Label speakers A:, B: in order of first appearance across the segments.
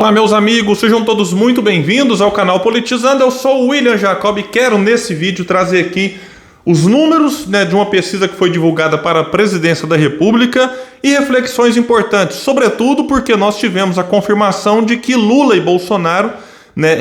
A: Olá, meus amigos, sejam todos muito bem-vindos ao canal Politizando. Eu sou o William Jacob e quero nesse vídeo trazer aqui os números, de uma pesquisa que foi divulgada para a Presidência da República e reflexões importantes, sobretudo porque nós tivemos a confirmação de que Lula e Bolsonaro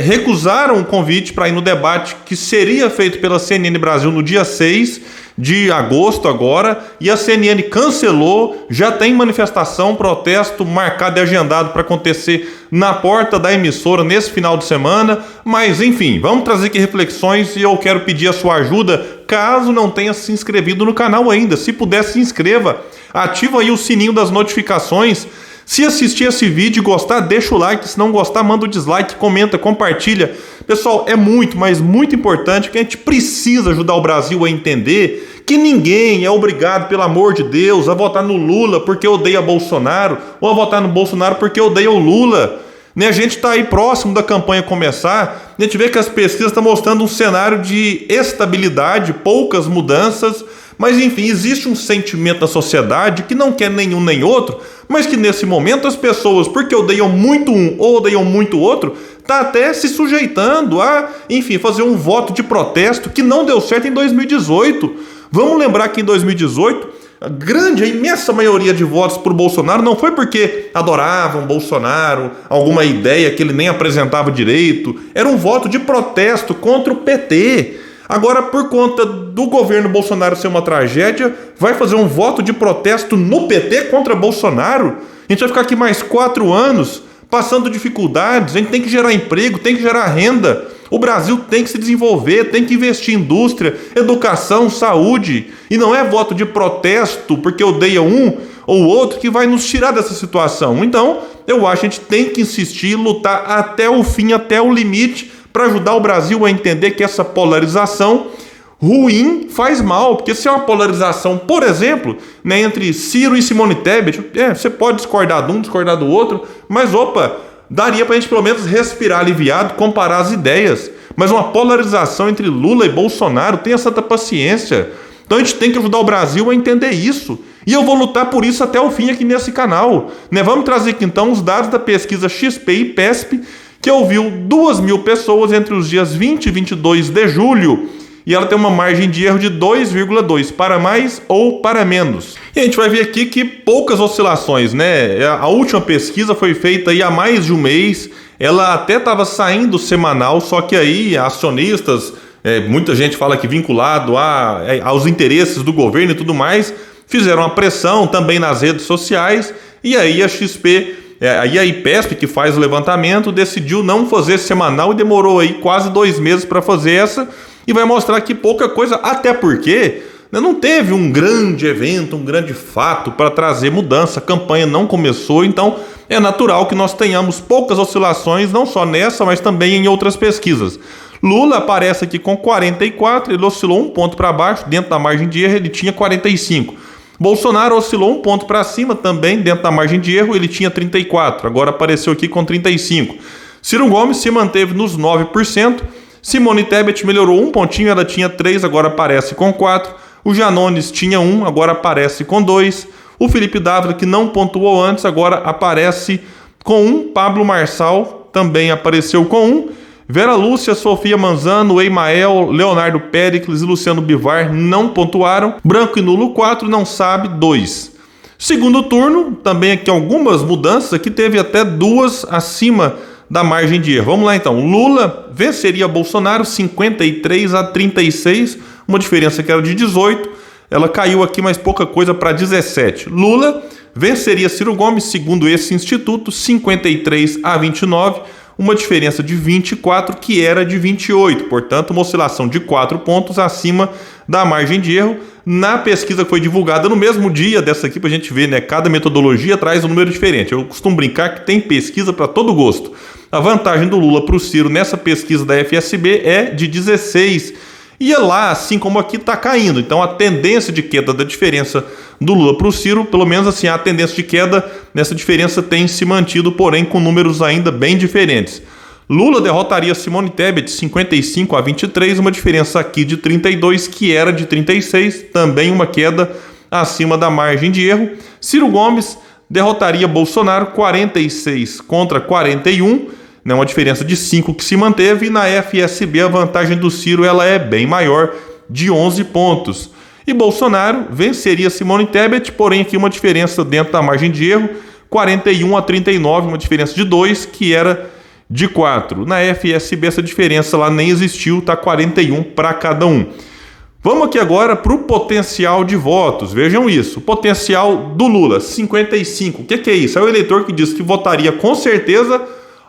A: recusaram o convite para ir no debate que seria feito pela CNN Brasil no dia 6 de agosto agora, e a CNN cancelou. Já tem manifestação, protesto marcado e agendado para acontecer na porta da emissora nesse final de semana. Mas enfim, vamos trazer aqui reflexões e eu quero pedir a sua ajuda caso não tenha se inscrevido no canal ainda. Se puder, se inscreva, ativa aí o sininho das notificações. Se assistir esse vídeo e gostar, deixa o like. Se não gostar, manda o dislike, comenta, compartilha. Pessoal, é muito, mas muito importante que a gente precisa ajudar o Brasil a entender que ninguém é obrigado, pelo amor de Deus, a votar no Lula porque odeia Bolsonaro ou a votar no Bolsonaro porque odeia o Lula. A gente está aí próximo da campanha começar, a gente vê que as pesquisas estão mostrando um cenário de estabilidade, poucas mudanças, mas enfim, existe um sentimento na sociedade que não quer nenhum nem outro, mas que nesse momento as pessoas, porque odeiam muito um ou odeiam muito o outro, tá até se sujeitando a, enfim, fazer um voto de protesto que não deu certo em 2018. Vamos lembrar que em 2018, a imensa maioria de votos por Bolsonaro não foi porque adoravam Bolsonaro, alguma ideia que ele nem apresentava direito, era um voto de protesto contra o PT. Agora, por conta do governo Bolsonaro ser uma tragédia, vai fazer um voto de protesto no PT contra Bolsonaro? A gente vai ficar aqui mais 4 anos passando dificuldades, a gente tem que gerar emprego, tem que gerar renda. O Brasil tem que se desenvolver, tem que investir em indústria, educação, saúde. E não é voto de protesto porque odeia um ou outro que vai nos tirar dessa situação. Então, eu acho que a gente tem que insistir, lutar até o fim, até o limite, para ajudar o Brasil a entender que essa polarização ruim faz mal. Porque se é uma polarização, por exemplo, entre Ciro e Simone Tebet, você pode discordar de um, discordar do outro, mas daria para a gente pelo menos respirar aliviado, comparar as ideias. Mas uma polarização entre Lula e Bolsonaro, tenha santa paciência. Então a gente tem que ajudar o Brasil a entender isso. E eu vou lutar por isso até o fim aqui nesse canal. Vamos trazer aqui então os dados da pesquisa XP e PESP, que ouviu 2.000 pessoas entre os dias 20 e 22 de julho. E ela tem uma margem de erro de 2,2, para mais ou para menos. E a gente vai ver aqui que poucas oscilações, A última pesquisa foi feita aí há mais de um mês, ela até estava saindo semanal, só que aí acionistas, muita gente fala que vinculado aos interesses do governo e tudo mais, fizeram uma pressão também nas redes sociais, e aí a XP, aí a IPESP, que faz o levantamento, decidiu não fazer semanal e demorou aí quase 2 meses para fazer essa. E vai mostrar que pouca coisa, até porque não teve um grande evento, um grande fato para trazer mudança. A campanha não começou, então é natural que nós tenhamos poucas oscilações, não só nessa, mas também em outras pesquisas. Lula aparece aqui com 44, ele oscilou 1 ponto para baixo, dentro da margem de erro ele tinha 45. Bolsonaro oscilou 1 ponto para cima, também dentro da margem de erro ele tinha 34, agora apareceu aqui com 35. Ciro Gomes se manteve nos 9%. Simone Tebet melhorou 1 pontinho, ela tinha 3, agora aparece com 4. O Janones tinha 1, agora aparece com 2. O Felipe Dávila, que não pontuou antes, agora aparece com 1. Pablo Marçal também apareceu com 1. Vera Lúcia, Sofia Manzano, Eimael, Leonardo Péricles e Luciano Bivar não pontuaram. Branco e nulo 4, não sabe 2. Segundo turno, também aqui algumas mudanças, aqui teve até 2 acima da margem de erro. Vamos lá então. Lula venceria Bolsonaro 53-36, uma diferença que era de 18, ela caiu aqui mais pouca coisa para 17. Lula venceria Ciro Gomes, segundo esse instituto, 53-29, uma diferença de 24 que era de 28, portanto uma oscilação de 4 pontos acima da margem de erro. Na pesquisa que foi divulgada no mesmo dia dessa aqui, para a gente ver, cada metodologia traz um número diferente. Eu costumo brincar que tem pesquisa para todo gosto. A vantagem do Lula para o Ciro nessa pesquisa da FSB é de 16. E lá, assim como aqui, está caindo. Então a tendência de queda da diferença do Lula para o Ciro, pelo menos assim, a tendência de queda nessa diferença tem se mantido, porém com números ainda bem diferentes. Lula derrotaria Simone Tebet 55-23, uma diferença aqui de 32, que era de 36, também uma queda acima da margem de erro. Ciro Gomes derrotaria Bolsonaro 46 contra 41, né, uma diferença de 5 que se manteve, e na FSB a vantagem do Ciro ela é bem maior, de 11 pontos. E Bolsonaro venceria Simone Tebet, porém aqui uma diferença dentro da margem de erro, 41 a 39, uma diferença de 2, que era de 4. Na FSB essa diferença lá nem existiu, tá 41 para cada um. Vamos aqui agora para o potencial de votos. Vejam isso, o potencial do Lula, 55. O que é isso? É o eleitor que diz que votaria com certeza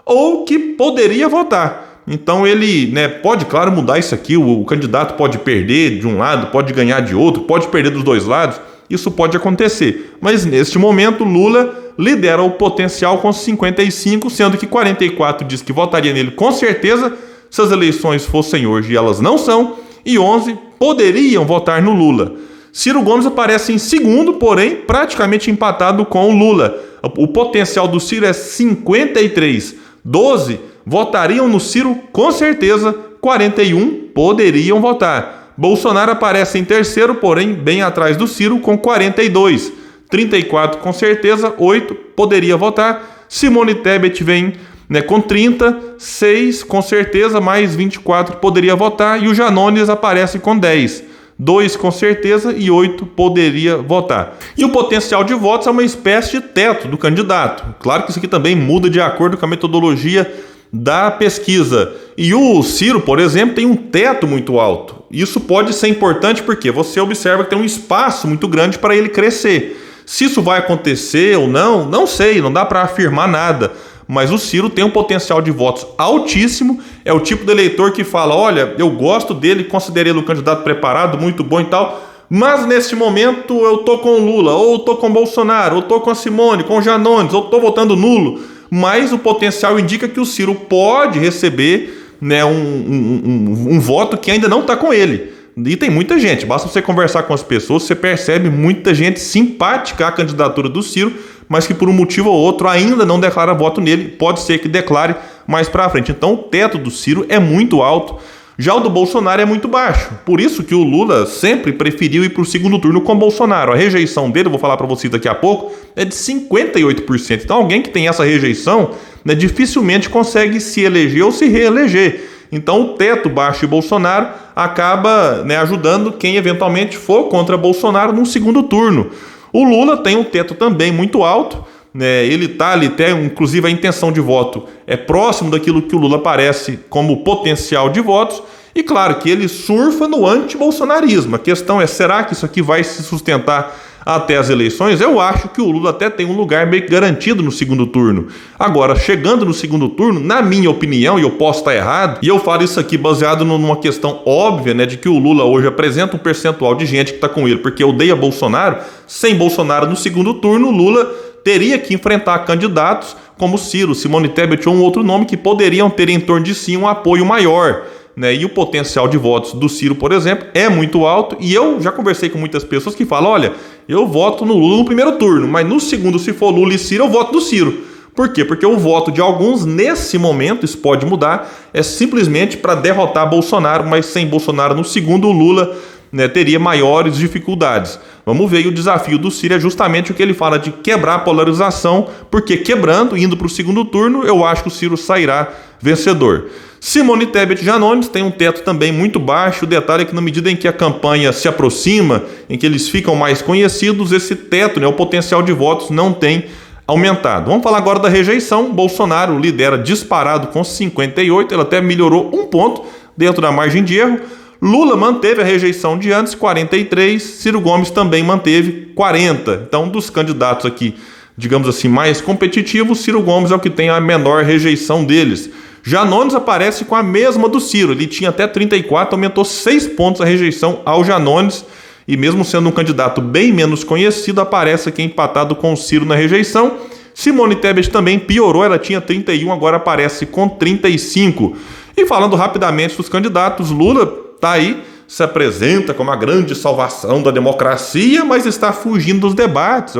A: ou que poderia votar. Então ele, né, pode, claro, mudar isso aqui. O candidato pode perder de um lado, pode ganhar de outro, pode perder dos dois lados. Isso pode acontecer. Mas neste momento, Lula lidera o potencial com 55, sendo que 44 diz que votaria nele com certeza se as eleições fossem hoje, e elas não são, e 11 poderiam votar no Lula. Ciro Gomes aparece em segundo, porém praticamente empatado com o Lula. O potencial do Ciro é 53. 12 votariam no Ciro com certeza, 41 poderiam votar. Bolsonaro aparece em terceiro, porém bem atrás do Ciro, com 42. 34 com certeza, 8 poderia votar. Simone Tebet vem, né, com 30, 6 com certeza, mais 24 poderia votar. E o Janones aparece com 10. 2 com certeza e 8 poderia votar. E o potencial de votos é uma espécie de teto do candidato. Claro que isso aqui também muda de acordo com a metodologia da pesquisa. E o Ciro, por exemplo, tem um teto muito alto. Isso pode ser importante porque você observa que tem um espaço muito grande para ele crescer. Se isso vai acontecer ou não, não sei, não dá para afirmar nada. Mas o Ciro tem um potencial de votos altíssimo, é o tipo de eleitor que fala, olha, eu gosto dele, considero ele um candidato preparado, muito bom e tal, mas nesse momento eu tô com o Lula, ou tô com o Bolsonaro, ou tô com a Simone, com o Janones, ou tô votando nulo, mas o potencial indica que o Ciro pode receber, né, um voto que ainda não está com ele. E tem muita gente, basta você conversar com as pessoas, você percebe muita gente simpática à candidatura do Ciro, mas que por um motivo ou outro ainda não declara voto nele, pode ser que declare mais para frente. Então o teto do Ciro é muito alto, já o do Bolsonaro é muito baixo. Por isso que o Lula sempre preferiu ir para o segundo turno com o Bolsonaro. A rejeição dele, eu vou falar para vocês daqui a pouco, é de 58%. Então alguém que tem essa rejeição, né, dificilmente consegue se eleger ou se reeleger. Então o teto baixo de Bolsonaro acaba, né, ajudando quem eventualmente for contra Bolsonaro no segundo turno. O Lula tem um teto também muito alto, né, ele está ali até, inclusive a intenção de voto é próximo daquilo que o Lula aparece como potencial de votos, e claro que ele surfa no anti-bolsonarismo. A questão é, será que isso aqui vai se sustentar até as eleições? Eu acho que o Lula até tem um lugar meio que garantido no segundo turno. Agora, chegando no segundo turno, na minha opinião, e eu posso estar errado, e eu falo isso aqui baseado numa questão óbvia, né, de que o Lula hoje apresenta um percentual de gente que está com ele porque odeia Bolsonaro. Sem Bolsonaro no segundo turno, o Lula teria que enfrentar candidatos como Ciro, Simone Tebet ou um outro nome que poderiam ter em torno de si um apoio maior, né? E o potencial de votos do Ciro, por exemplo, é muito alto, e eu já conversei com muitas pessoas que falam, olha, eu voto no Lula no primeiro turno, mas no segundo, se for Lula e Ciro, eu voto no Ciro. Por quê? Porque o voto de alguns, nesse momento, isso pode mudar, é simplesmente para derrotar Bolsonaro, mas sem Bolsonaro no segundo, o Lula, né, teria maiores dificuldades. Vamos ver, e o desafio do Ciro é justamente o que ele fala de quebrar a polarização, porque quebrando, indo para o segundo turno, eu acho que o Ciro sairá vencedor. Simone Tebet e Janones tem um teto também muito baixo. O detalhe é que na medida em que a campanha se aproxima, em que eles ficam mais conhecidos, esse teto, né, o potencial de votos não tem aumentado. Vamos falar agora da rejeição. Bolsonaro lidera disparado com 58, ele até melhorou um ponto dentro da margem de erro. Lula manteve a rejeição de antes, 43, Ciro Gomes também manteve 40. Então, dos candidatos aqui, digamos assim, mais competitivos, Ciro Gomes é o que tem a menor rejeição deles. Janones aparece com a mesma do Ciro, ele tinha até 34, aumentou 6 pontos a rejeição ao Janones, e mesmo sendo um candidato bem menos conhecido, aparece aqui empatado com o Ciro na rejeição. Simone Tebet também piorou, ela tinha 31, agora aparece com 35. E falando rapidamente dos candidatos, Lula está aí, se apresenta como a grande salvação da democracia, mas está fugindo dos debates,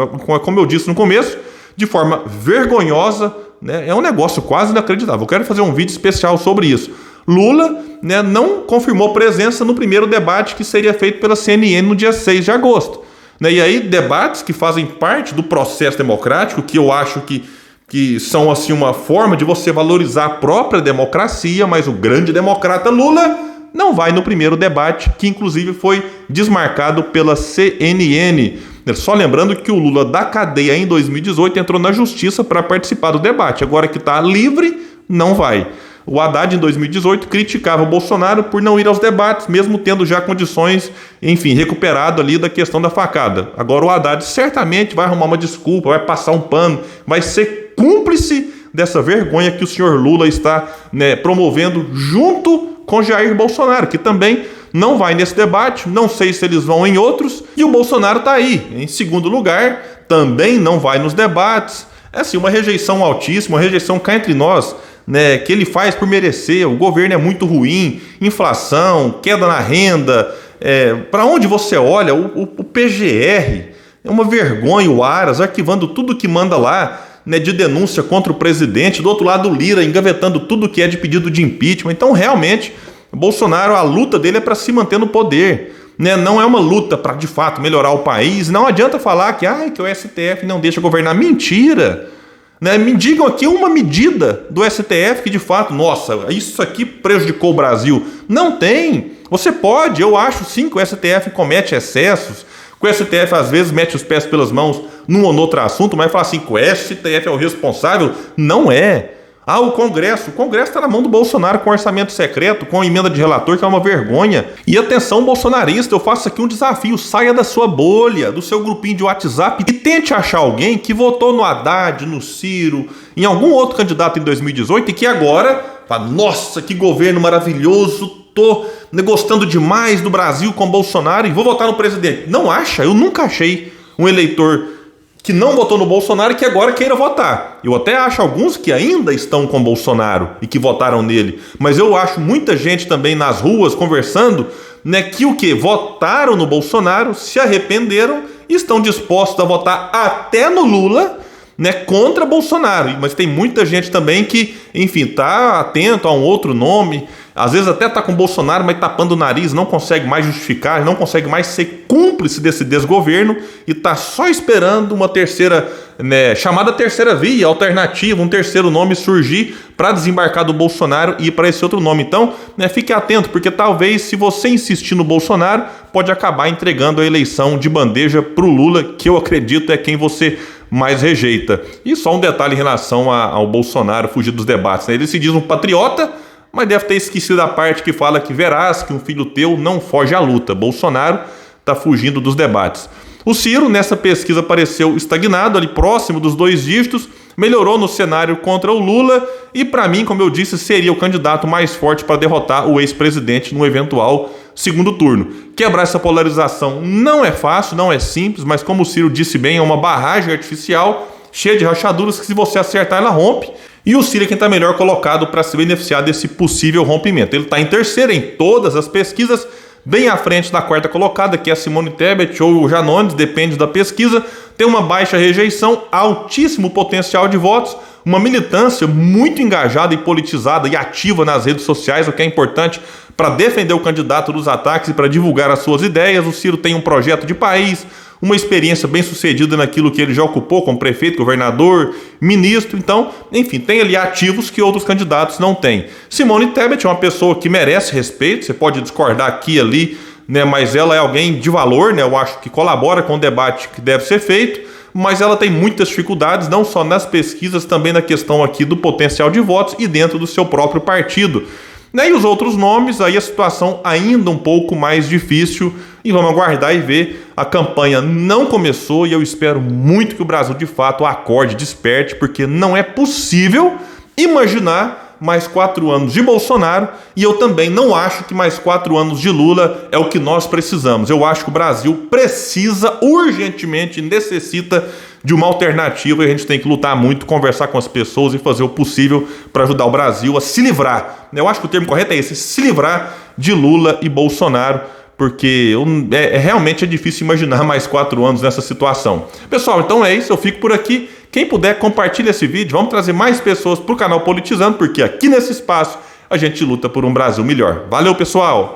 A: como eu disse no começo, de forma vergonhosa, né? É um negócio quase inacreditável. Eu quero fazer um vídeo especial sobre isso. Lula, né, não confirmou presença no primeiro debate que seria feito pela CNN no dia 6 de agosto. né? E aí debates que fazem parte do processo democrático, que eu acho que são assim uma forma de você valorizar a própria democracia, mas o grande democrata Lula não vai no primeiro debate, que inclusive foi desmarcado pela CNN. Só lembrando que o Lula da cadeia em 2018 entrou na justiça para participar do debate. Agora que está livre, não vai. O Haddad, em 2018, criticava o Bolsonaro por não ir aos debates, mesmo tendo já condições, enfim, recuperado ali da questão da facada. Agora o Haddad certamente vai arrumar uma desculpa, vai passar um pano, vai ser cúmplice dessa vergonha que o senhor Lula está, né, promovendo junto com Jair Bolsonaro, que também não vai nesse debate, não sei se eles vão em outros, e o Bolsonaro está aí, em segundo lugar, também não vai nos debates. É assim, uma rejeição altíssima, uma rejeição cá entre nós, né, que ele faz por merecer. O governo é muito ruim, inflação, queda na renda, para onde você olha, o PGR é uma vergonha, o Aras arquivando tudo que manda lá, né, de denúncia contra o presidente, do outro lado o Lira engavetando tudo que é de pedido de impeachment. Então realmente Bolsonaro, a luta dele é para se manter no poder, né? Não é uma luta para de fato melhorar o país. Não adianta falar que o STF não deixa governar. Mentira, né? Me digam aqui uma medida do STF que de fato, nossa, isso aqui prejudicou o Brasil. Não tem. Você pode, eu acho sim que o STF comete excessos, que o STF às vezes mete os pés pelas mãos num ou outro assunto, mas falar assim que o STF é o responsável, não é. O Congresso está na mão do Bolsonaro com orçamento secreto, com emenda de relator, que é uma vergonha. E atenção, bolsonarista, eu faço aqui um desafio: saia da sua bolha, do seu grupinho de WhatsApp e tente achar alguém que votou no Haddad, no Ciro, em algum outro candidato em 2018 e que agora fala: nossa, que governo maravilhoso, tô gostando demais do Brasil com Bolsonaro e vou votar no presidente. Não acha? Eu nunca achei um eleitor que não votou no Bolsonaro e que agora queira votar. Eu até acho alguns que ainda estão com Bolsonaro e que votaram nele, mas eu acho muita gente também nas ruas conversando, né, que o quê? Votaram no Bolsonaro, se arrependeram e estão dispostos a votar até no Lula, né, contra Bolsonaro. Mas tem muita gente também que, enfim, tá atento a um outro nome, às vezes até tá com Bolsonaro, mas tapando o nariz, não consegue mais justificar, não consegue mais ser cúmplice desse desgoverno e tá só esperando uma terceira, né, chamada terceira via, alternativa, um terceiro nome surgir para desembarcar do Bolsonaro e ir para esse outro nome. Então, né, fique atento, porque talvez se você insistir no Bolsonaro, pode acabar entregando a eleição de bandeja pro Lula, que eu acredito é quem você mais rejeita. E só um detalhe em relação ao Bolsonaro fugir dos debates, né? Ele se diz um patriota, mas deve ter esquecido a parte que fala que verás que um filho teu não foge à luta. Bolsonaro está fugindo dos debates. O Ciro, nessa pesquisa, apareceu estagnado, ali próximo dos 2 dígitos, melhorou no cenário contra o Lula e, para mim, como eu disse, seria o candidato mais forte para derrotar o ex-presidente no eventual segundo turno. Quebrar essa polarização não é fácil, não é simples, mas como o Ciro disse bem, é uma barragem artificial cheia de rachaduras que, se você acertar, ela rompe. E o Ciro é quem está melhor colocado para se beneficiar desse possível rompimento. Ele está em terceiro em todas as pesquisas, bem à frente da quarta colocada, que é a Simone Tebet ou o Janones, depende da pesquisa. Tem uma baixa rejeição, altíssimo potencial de votos, uma militância muito engajada e politizada e ativa nas redes sociais, o que é importante para defender o candidato dos ataques e para divulgar as suas ideias. O Ciro tem um projeto de país, uma experiência bem sucedida naquilo que ele já ocupou como prefeito, governador, ministro. Então, enfim, tem ali ativos que outros candidatos não têm. Simone Tebet é uma pessoa que merece respeito, você pode discordar aqui e ali, né, mas ela é alguém de valor, né, eu acho que colabora com o debate que deve ser feito, mas ela tem muitas dificuldades, não só nas pesquisas, também na questão aqui do potencial de votos e dentro do seu próprio partido. E os outros nomes, aí a situação ainda um pouco mais difícil e vamos aguardar e ver. A campanha não começou e eu espero muito que o Brasil de fato acorde, desperte, porque não é possível imaginar mais 4 anos de Bolsonaro e eu também não acho que mais 4 anos de Lula é o que nós precisamos. Eu acho que o Brasil precisa urgentemente, necessita de uma alternativa e a gente tem que lutar muito, conversar com as pessoas e fazer o possível para ajudar o Brasil a se livrar. Eu acho que o termo correto é esse, se livrar de Lula e Bolsonaro, porque realmente é difícil imaginar mais 4 anos nessa situação. Pessoal, então é isso, eu fico por aqui. Quem puder, compartilha esse vídeo, vamos trazer mais pessoas para o canal Politizando, porque aqui nesse espaço a gente luta por um Brasil melhor. Valeu, pessoal!